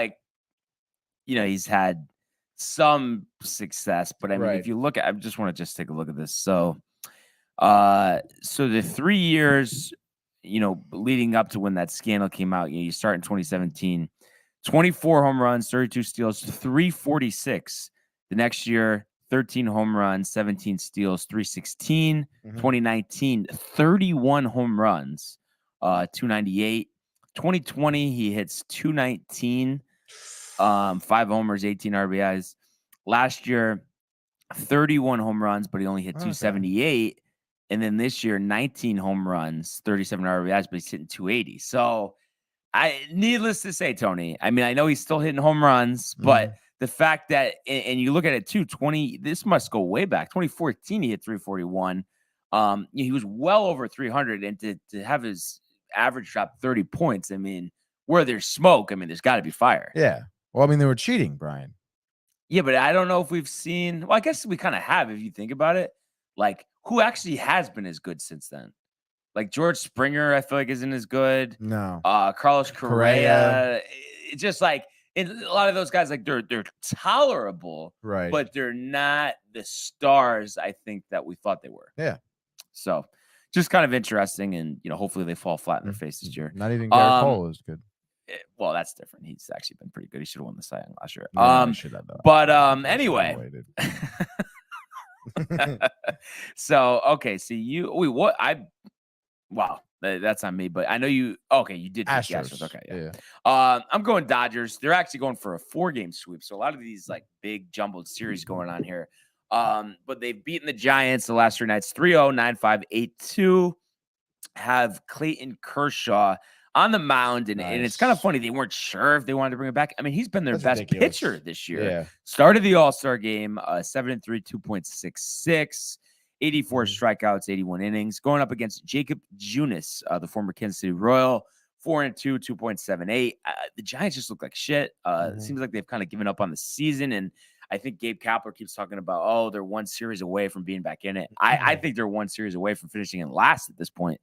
he's had some success, but I mean, if you look at, I just want to take a look at this. So, the 3 years, leading up to when that scandal came out, you start in 2017. 24 home runs, 32 steals, 346. The next year, 13 home runs, 17 steals, 316. 2019, 31 home runs, 298. 2020, he hits 219, 5 homers, 18 RBIs. Last year, 31 home runs, but he only hit 278. And then this year, 19 home runs, 37 RBIs, but he's hitting 280. So, needless to say, Tony, I mean, I know he's still hitting home runs, but the fact that, and you look at it too, this must go way back. 2014, he hit 341. He was well over 300, and to have his average drop 30 points, I mean, where there's smoke, I mean, there's got to be fire.
Yeah. Well, I mean, they were cheating, Brian.
Yeah, but I don't know if we've seen, well, I guess we kind of have, if you think about it. Like, who actually has been as good since then? Like George Springer, I feel like isn't as good.
No.
Carlos Correa. It's just like And a lot of those guys, like they're tolerable,
Right.
but they're not the stars I think that we thought they were.
Yeah.
So just kind of interesting, and hopefully they fall flat in their face this year.
Not even Garrett Cole is good.
Well, that's different. He's actually been pretty good. He should have won the Cy Young last year.
No, he should have, though.
But
That's
anyway. So okay, so wow, that's on me. But I know you. Okay, you did take the Astros. Okay, yeah. I'm going Dodgers. They're actually going for a 4-game sweep. So a lot of these like big jumbled series going on here. But they've beaten the Giants the last 3 nights 3-0, 9-5, 8-2. Have Clayton Kershaw on the mound, and it's kind of funny. They weren't sure if they wanted to bring him back. I mean, he's been their best pitcher this year.
Yeah.
Started the All-Star game, 7-3, 2.66, 84 strikeouts, 81 innings. Going up against Jacob Junis, the former Kansas City Royal, 4-2, 2.78. The Giants just look like shit. It seems like they've kind of given up on the season, and I think Gabe Kapler keeps talking about, they're 1 series away from being back in it. I think they're 1 series away from finishing in last at this point.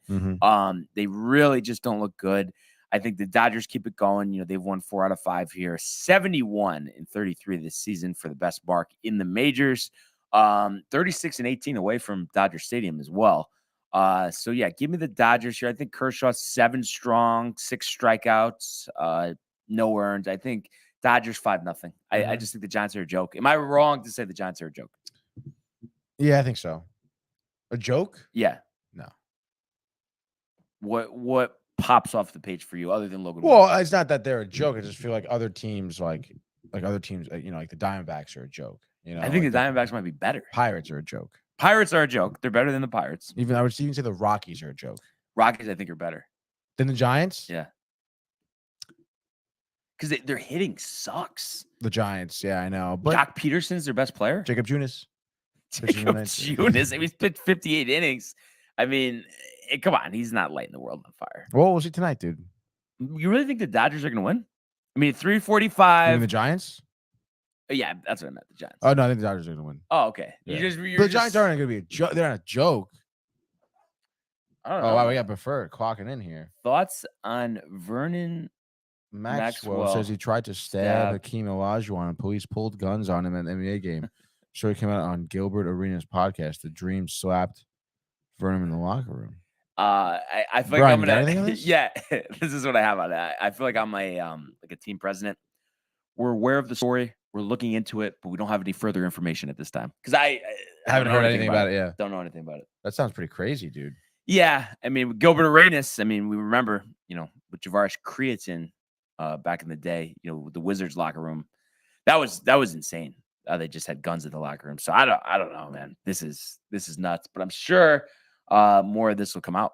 They really just don't look good. I think the Dodgers keep it going. They've won 4 out of 5 here, 71-33 this season for the best mark in the majors. 36-18 away from Dodger Stadium as well. So yeah, give me the Dodgers here. I think Kershaw 7 strong, 6 strikeouts, no earned. I think Dodgers 5-0. I just think the Giants are a joke. Am I wrong to say the Giants are a joke?
Yeah, I think so. A joke?
Yeah.
No.
What pops off the page for you other than Logan?
Well, it's not that they're a joke. I just feel like other teams, like other teams, like the Diamondbacks are a joke.
I think the Diamondbacks might be better.
Pirates are a joke.
Pirates are a joke. They're better than the Pirates.
I would even say the Rockies are a joke.
Rockies, I think, are better
than the Giants.
Yeah. Because their hitting sucks.
The Giants, yeah, I know. But
Jock Peterson's their best player.
Jacob Junis.
Jacob Junis. He's pitched 58 innings. I mean, come on. He's not lighting the world on fire.
Well, we'll see tonight, dude.
You really think the Dodgers are going to win? I mean, 345.
The Giants?
Yeah, that's what I meant. The Giants.
Oh, no, I think the Dodgers are going to win.
Oh, okay.
Yeah. The Giants aren't going to be a joke. They're not a joke.
I don't know.
Oh, wow. We got Preferred clocking in here.
Thoughts on Vernon
Maxwell says he tried to stab Hakeem Olajuwon and police pulled guns on him at an NBA game. So he came out on Gilbert Arenas' podcast. The Dream slapped Vernon in the locker room.
I feel
Brian,
like I'm gonna. Yeah, this is what I have on that. I feel like I'm like a team president. We're aware of the story. We're looking into it, but we don't have any further information at this time because I
haven't heard anything about it. Yeah,
don't know anything about it.
That sounds pretty crazy, dude.
Yeah, I mean Gilbert Arenas. I mean, we remember with Javaris Creatine back in the day. With the Wizards locker room, that was insane. They just had guns in the locker room. So I don't know, man. This is nuts. But I'm sure more of this will come out.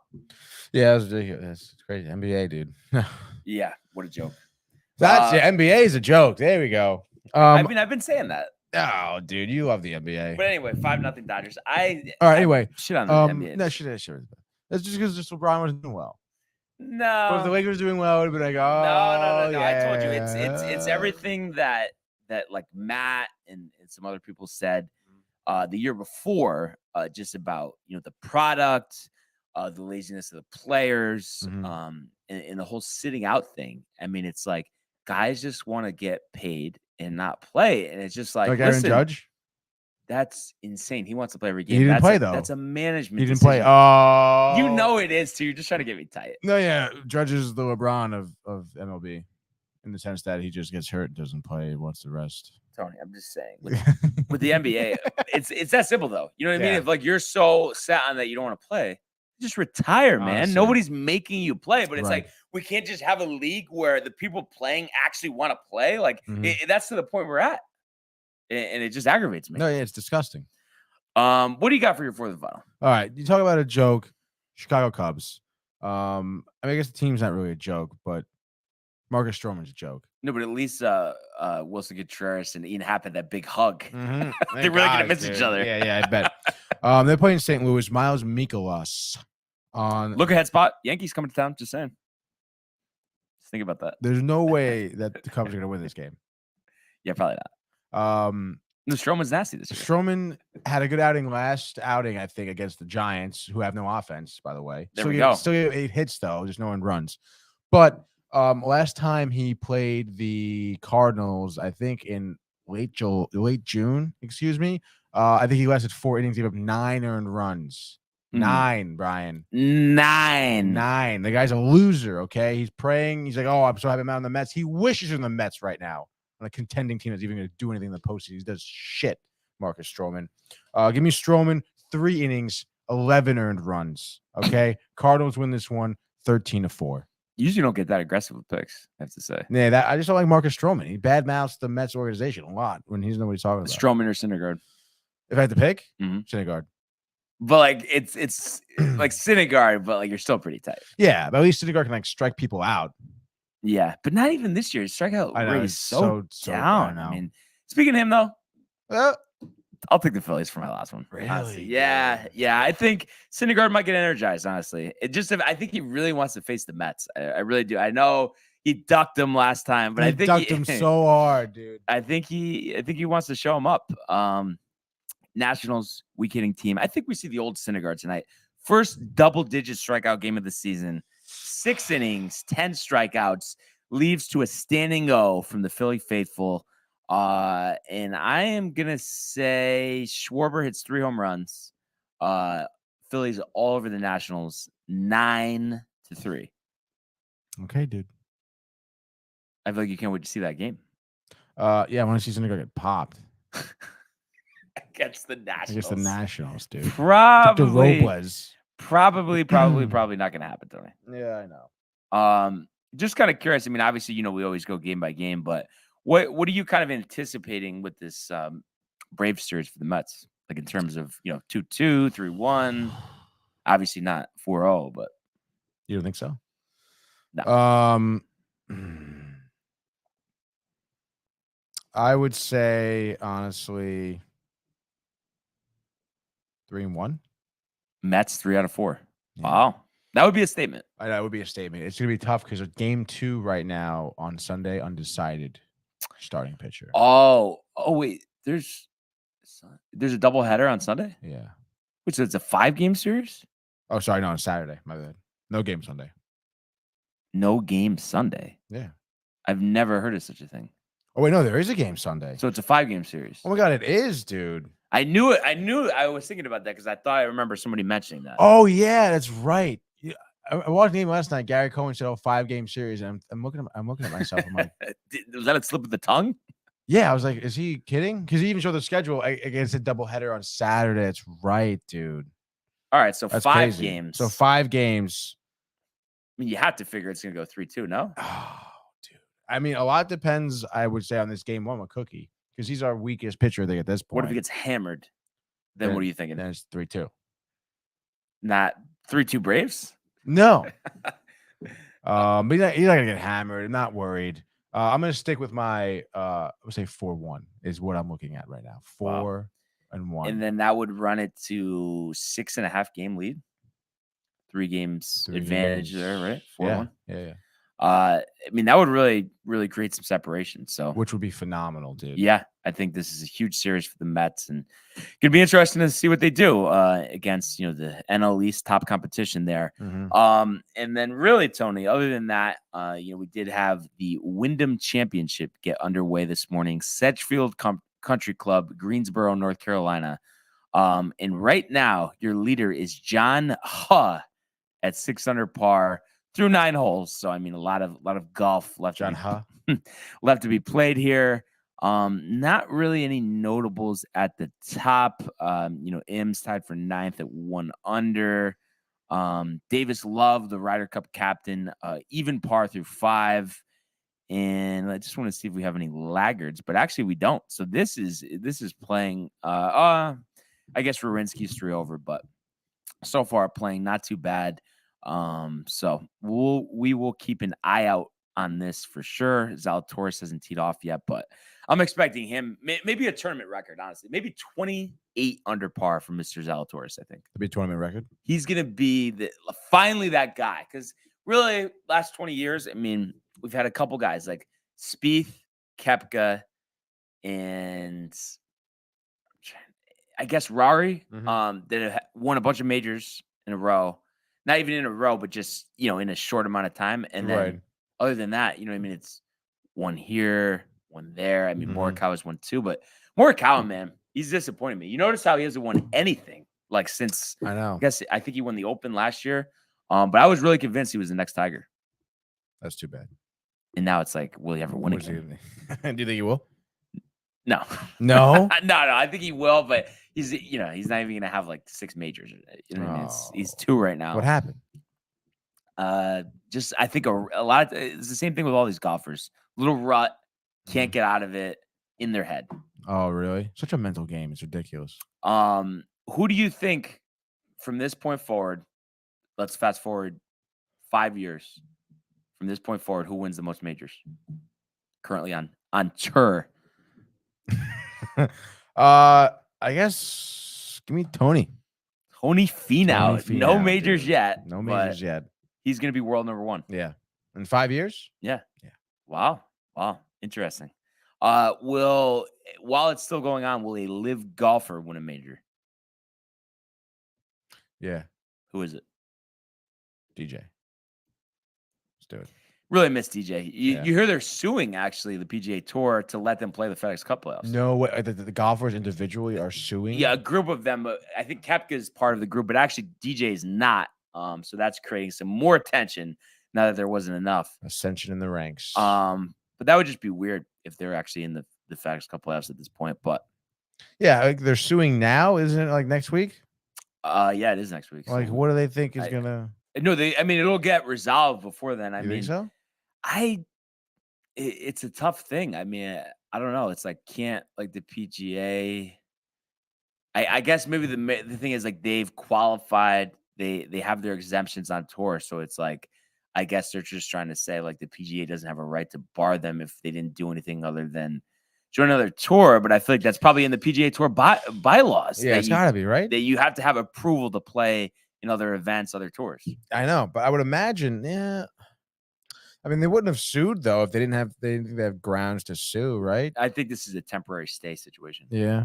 Yeah, that's ridiculous. It's crazy. NBA, dude.
Yeah, what a joke.
That's NBA is a joke. There we go.
I've been saying that.
Oh, dude, you love the NBA.
But anyway, 5-0 Dodgers.
All right. Anyway,
shit on the NBA.
No, shit. That's just because LeBron was doing well.
No,
but if the Lakers doing well, it would be like,
no.
Yeah.
I told you it's everything that like Matt and some other people said the year before, just about the product, the laziness of the players, and the whole sitting out thing. I mean, it's like guys just want to get paid and not play, and it's just like
Aaron Judge.
That's insane. He wants to play every game.
He didn't play though.
That's a management.
He didn't
decision.
play. Oh,
you know it is too. You're just trying to get me tight.
No, yeah. Judge is the LeBron of MLB, in the sense that he just gets hurt, doesn't play, wants to rest.
Tony, I'm just saying. With the NBA, it's that simple though. You know what I mean? If like you're so set on that you don't want to play, just retire, man.
Honestly.
Nobody's making you play, but it's like we can't just have a league where the people playing actually want to play. Like that's to the point we're at, and it just aggravates me.
No, yeah, it's disgusting.
What do you got for your fourth and final?
All right, you talk about a joke, Chicago Cubs. I mean, I guess the team's not really a joke, but Marcus Stroman's a joke.
No, but at least Wilson Contreras and Ian Happ had that big hug.
Mm-hmm.
They're really gonna miss each other.
Yeah, I bet. They're playing St. Louis. Miles Mikolas on.
Look ahead spot. Yankees coming to town. Just saying. Just think about that.
There's no way that the Cubs are gonna win this game.
Yeah, probably not. No, Stroman's nasty this year.
Stroman had a good last outing, I think, against the Giants, who have no offense, by the way.
There we go.
Still 8 hits though, just no one runs. But Last time he played the Cardinals, I think in late June, excuse me. I think he lasted 4 innings, gave up 9 earned runs. 9, Brian.
9.
The guy's a loser, okay? He's praying. He's like, oh, I'm so happy I'm out on the Mets. He wishes in the Mets right now on a contending team that's even going to do anything in the postseason. He does shit, Marcus Stroman. Give me Stroman, 3 innings, 11 earned runs, okay? Cardinals win this one, 13-4.
Usually don't get that aggressive with picks, I have to say.
Yeah, I just don't like Marcus Stroman. He badmouths the Mets organization a lot when he doesn't know what he's talking about.
Stroman or Syndergaard.
If I had to pick,
Mhm.
Syndergaard.
But like it's like Syndergaard, but like you're still pretty tight.
Yeah, but at least Syndergaard can like strike people out.
Yeah, but not even this year. Strikeout rate is so down. I mean, speaking of him though, I'll take the Phillies for my last one.
Really?
Honestly. Yeah. I think Syndergaard might get energized. Honestly, I think he really wants to face the Mets. I really do. I know he ducked them last time, but I think
ducked him so hard, dude.
I think he wants to show him up. Nationals weak hitting team. I think we see the old Syndergaard tonight. First double-digit strikeout game of the season. 6 innings, 10 strikeouts, leaves to a standing O from the Philly faithful. And I am gonna say Schwarber hits 3 home runs. Phillies all over the Nationals, 9-3.
Okay, dude.
I feel like you can't wait to see that game.
Yeah, I want to see Syndergaard get popped.
Against the Nationals.
Against the Nationals, dude.
Probably
Robles.
Probably not gonna happen, Tony.
Yeah, I know.
Just kind of curious. I mean, obviously, we always go game by game, but what are you kind of anticipating with this Brave series for the Mets? Like in terms of 2-2, 3-1, obviously not 4-0, but
you don't think so?
No.
I would say honestly 3-1.
Mets 3 out of 4.
Yeah.
Wow, that would be a statement.
That would be a statement. It's gonna be tough because game 2 right now on Sunday, undecided starting pitcher.
Oh wait, there's a doubleheader on Sunday.
Yeah,
which is a 5-game series.
Oh, sorry, no, on Saturday. My bad. No game Sunday.
No game Sunday.
Yeah,
I've never heard of such a thing.
Oh wait, no, there is a game Sunday.
So it's a 5-game series.
Oh my god, it is, dude.
I knew it. I was thinking about that because I thought I remember somebody mentioning that.
Oh yeah, that's right. Yeah, I watched the game last night. Gary Cohen said, "Oh, 5-game series," and I'm looking at myself. I'm like,
was that a slip of the tongue?
Yeah, I was like, is he kidding? Because he even showed the schedule against a doubleheader on Saturday. That's right, dude.
All right, so
That's
5
crazy.
games.
So 5 games.
I mean, you have to figure it's going to go 3-2, no?
Oh, dude. I mean, a lot depends, I would say, on this game 1 with Cookie because he's our weakest pitcher at this point.
What if he gets hammered? Then what are you thinking?
Then it's 3-2.
Not 3-2 Braves?
No. But he's not going to get hammered. I'm not worried. I'm going to stick with my, I would say 4-1 is what I'm looking at right now. 4-1.
And then that would run it to 6.5 game lead. 3 games advantage there, right? 4-1.
Yeah.
I mean, that would really, really create some separation. So,
which would be phenomenal, dude.
Yeah, I think this is a huge series for the Mets, and it'd be interesting to see what they do against the NL East top competition there.
Mm-hmm.
And then, really, Tony, other than that, we did have the Wyndham Championship get underway this morning. Sedgefield Country Club, Greensboro, North Carolina. And right now, your leader is John Huh at 6 under par. Through 9 holes, so I mean a lot of golf left. Left to be played here. Not really any notables at the top. Im's tied for 9th at 1 under. Davis Love, the Ryder Cup captain, even par through 5. And I just want to see if we have any laggards, but actually we don't. So this is playing. I guess Wawrinski's 3 over, but so far playing not too bad. So we will keep an eye out on this for sure. Zalatoris hasn't teed off yet, but I'm expecting him maybe a tournament record, honestly. Maybe 28 under par for Mr. Zalatoris, I think.
It'll be a tournament record.
He's going to be finally that guy, because really last 20 years, I mean, we've had a couple guys like Spieth, Koepka, and I guess Rory that have won a bunch of majors in a row. Not even in a row, but just, in a short amount of time. And then other than that, you know what I mean? It's one here, one there. I mean,
Mhm.
Morikawa's won 2, but Morikawa, man, he's disappointing me. You notice how he hasn't won anything like since
I know.
I think he won the Open last year. But I was really convinced he was the next Tiger.
That's too bad.
And now it's like, will he ever win
What's he
again?
gonna- Do you think he will?
No.
No.
No, I think he will, but he's not even gonna have like 6 majors. You know what I mean? He's
Oh.
2 right now.
What happened?
Just I think a lot. It's the same thing with all these golfers. Little rut, can't get out of it in their head.
Oh, really? Such a mental game. It's ridiculous.
Who do you think from this point forward? Let's fast forward 5 years. From this point forward, who wins the most majors currently on tour?
I guess give me Tony.
Tony Finau.
Tony
No
Finau,
majors
dude.
yet.
No
but
majors yet.
He's gonna be world number 1.
Yeah. In 5 years?
Yeah.
Yeah.
Wow. Interesting. While it's still going on, will a live golfer win a major?
Yeah.
Who is it?
DJ. Let's do it.
Really miss DJ.
Yeah.
You hear they're suing actually the PGA Tour to let them play the FedEx Cup playoffs.
No way. The golfers individually are suing.
Yeah, a group of them. I think Koepka is part of the group, but actually DJ is not. So that's creating some more attention now that there wasn't enough.
Ascension in the ranks.
But that would just be weird if they're actually in the FedEx Cup playoffs at this point. But
yeah, like they're suing now, isn't it? Like next week?
yeah, it is next week.
Like,
so
what do they think is gonna?
No, I mean, it'll get resolved before then. I
You
mean,
think so?
It's a tough thing. I mean, I don't know. It's like like the PGA. I guess maybe the thing is like they've qualified. They have their exemptions on tour, so it's like I guess they're just trying to say like the PGA doesn't have a right to bar them if they didn't do anything other than join another tour. But I feel like that's probably in the PGA Tour bylaws.
Yeah, it's gotta be right.
That you have to have approval to play in other events, other tours.
I know, but I would imagine, yeah. I mean, they wouldn't have sued though if they didn't have grounds to sue, right?
I think this is a temporary stay situation.
Yeah.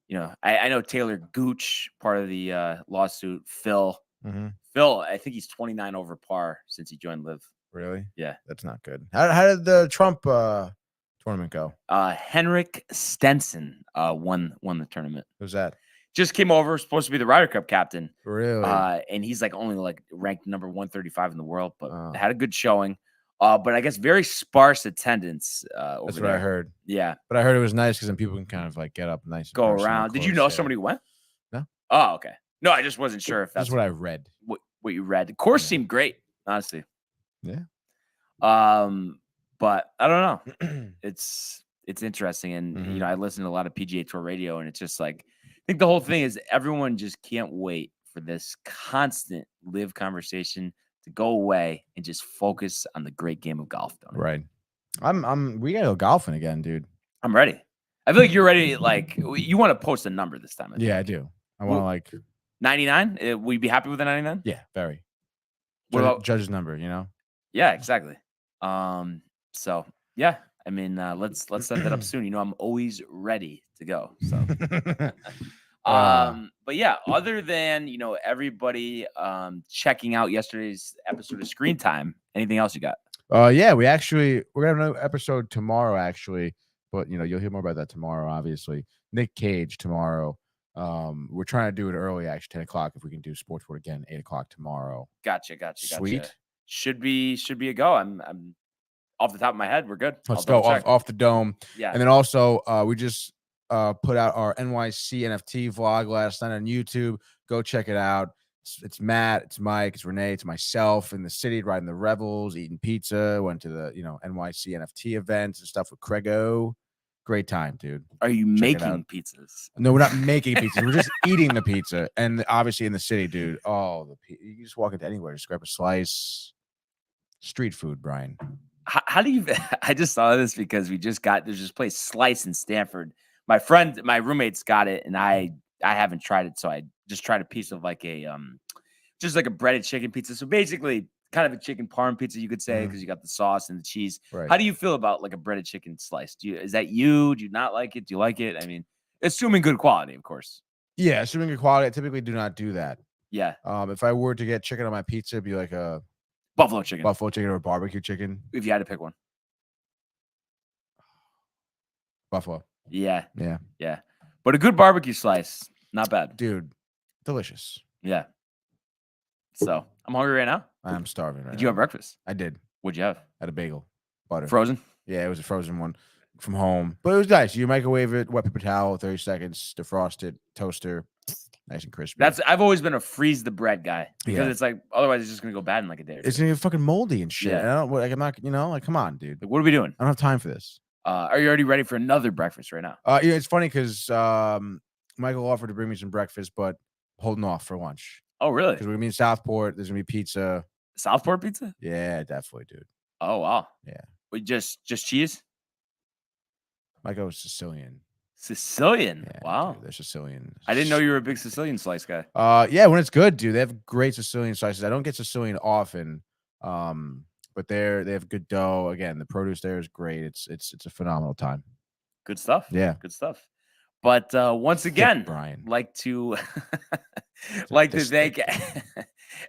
You know, I know Taylor Gooch, part of the lawsuit. Phil,
Mhm.
I think he's 29 over par since he joined Live.
Really?
Yeah.
That's not good. How did the Trump tournament go?
Henrik Stenson won the tournament.
Who's that?
Just came over, supposed to be the Ryder Cup captain.
Really?
And he's like only like ranked number 135 in the world, but
Oh.
had a good showing. But I guess very sparse attendance over
That's
there.
what I heard.
Yeah.
But I heard it was nice because then people can kind of like get up nice and
Go
personal
around. Did you
close,
know
yeah.
somebody who went?
No.
Oh, okay. No, I just wasn't sure if
That's
that's
what I read.
what you read. The course
Yeah.
seemed great, honestly.
Yeah.
But I don't know. It's interesting, and
Mhm.
you know, I listen to a lot of PGA Tour radio, and it's just like I think the whole thing is everyone just can't wait for this constant live conversation to go away and just focus on the great game of golf. Don't
Right. We gotta go golfing again, dude.
I'm ready. I feel like you're ready. Like you want to post a number this time.
Yeah, I do. I want to like
99. Would you be happy with a 99?
yeah, very.
What about
Judge's number, you know?
Yeah, exactly. So yeah, I mean, let's set that up soon. You know, I'm always ready to go. So, but yeah, other than you know everybody checking out yesterday's episode of Screen Time, anything else you got?
Yeah, we're gonna have another episode tomorrow, actually. But you know, you'll hear more about that tomorrow, obviously. Nick Cage tomorrow. We're trying to do it early, actually, 10 o'clock. If we can do Sports Board again, 8 o'clock tomorrow.
Gotcha.
Sweet.
Should be a go. I'm off the top of my head. We're good.
Let's
I'll
go
double check.
off the dome.
Yeah.
And then also, we just put out our NYC NFT vlog last night on YouTube. Go check it out. It's Matt, it's Mike, it's Renee, it's myself in the city riding the Revels, eating pizza. Went to the NYC NFT events and stuff with Craigo. Great time, dude.
Are you
Check it
making
out.
pizzas?
No, we're not making pizza. We're just eating the pizza, and obviously in the city, dude. Oh, you can just walk into anywhere, just grab a slice. Street food, Brian.
How do you? I just saw this because there's this place Slice in Stanford. My roommates got it, and I haven't tried it, so I just tried a piece of like just like a breaded chicken pizza. So basically, kind of a chicken parm pizza, you could say, because you got the sauce and the cheese.
Right.
How do you feel about like a breaded chicken slice? Is that you? Do you not like it? Do you like it? I mean, assuming good quality, of course.
Yeah, assuming good quality. I typically do not do that.
Yeah.
If I were to get chicken on my pizza, it'd be like a
Buffalo chicken.
Buffalo chicken or barbecue chicken?
If you had to pick one.
Buffalo.
Yeah.
Yeah.
Yeah. But a good barbecue slice, not bad.
Dude, delicious.
Yeah. So I'm hungry right now.
I'm starving right
Did
now.
you have breakfast?
I did.
What'd you have?
Had a bagel. Butter.
Frozen?
Yeah, it was a frozen one from home. But it was nice. You microwave it, wet paper towel, 30 seconds, defrost it, toaster, nice and crispy.
I've always been a freeze the bread guy because
Yeah.
it's like otherwise it's just gonna go bad in like a day or two.
It's gonna get fucking moldy and shit.
Yeah.
And I don't like I'm not, like, come on, dude.
Like, what are we doing?
I don't have time for this.
Are you already ready for another breakfast right now?
Yeah, it's funny because Michael offered to bring me some breakfast, but holding off for lunch.
Oh, really?
Because we're gonna be in Southport. There's gonna be pizza.
Southport pizza?
Yeah, definitely, dude.
Oh, wow.
Yeah.
Wait, just cheese?
Michael was Sicilian.
Sicilian.
Yeah,
Wow.
dude, they're Sicilian.
I didn't know you were a big Sicilian slice guy.
Yeah, when it's good, dude. They have great Sicilian slices. I don't get Sicilian often. But they have good dough. Again, the produce there is great. It's a phenomenal time.
Good stuff.
Yeah.
Good stuff. But once again,
Brian.
like to thank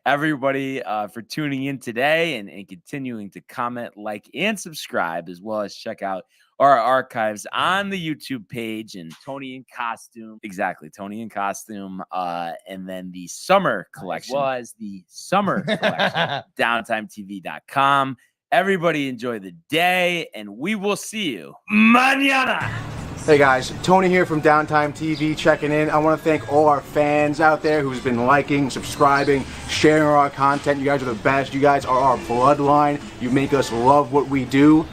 everybody for tuning in today and continuing to comment, like, and subscribe, as well as check out our archives on the YouTube page and Tony in Costume. Exactly, Tony in Costume. And then the summer collection, as well as the summer collection, downtimetv.com. Everybody enjoy the day, and we will see you mañana.
Hey guys, Tony here from Downtime TV checking in. I want to thank all our fans out there who's been liking, subscribing, sharing our content. You guys are the best. You guys are our bloodline. You make us love what we do.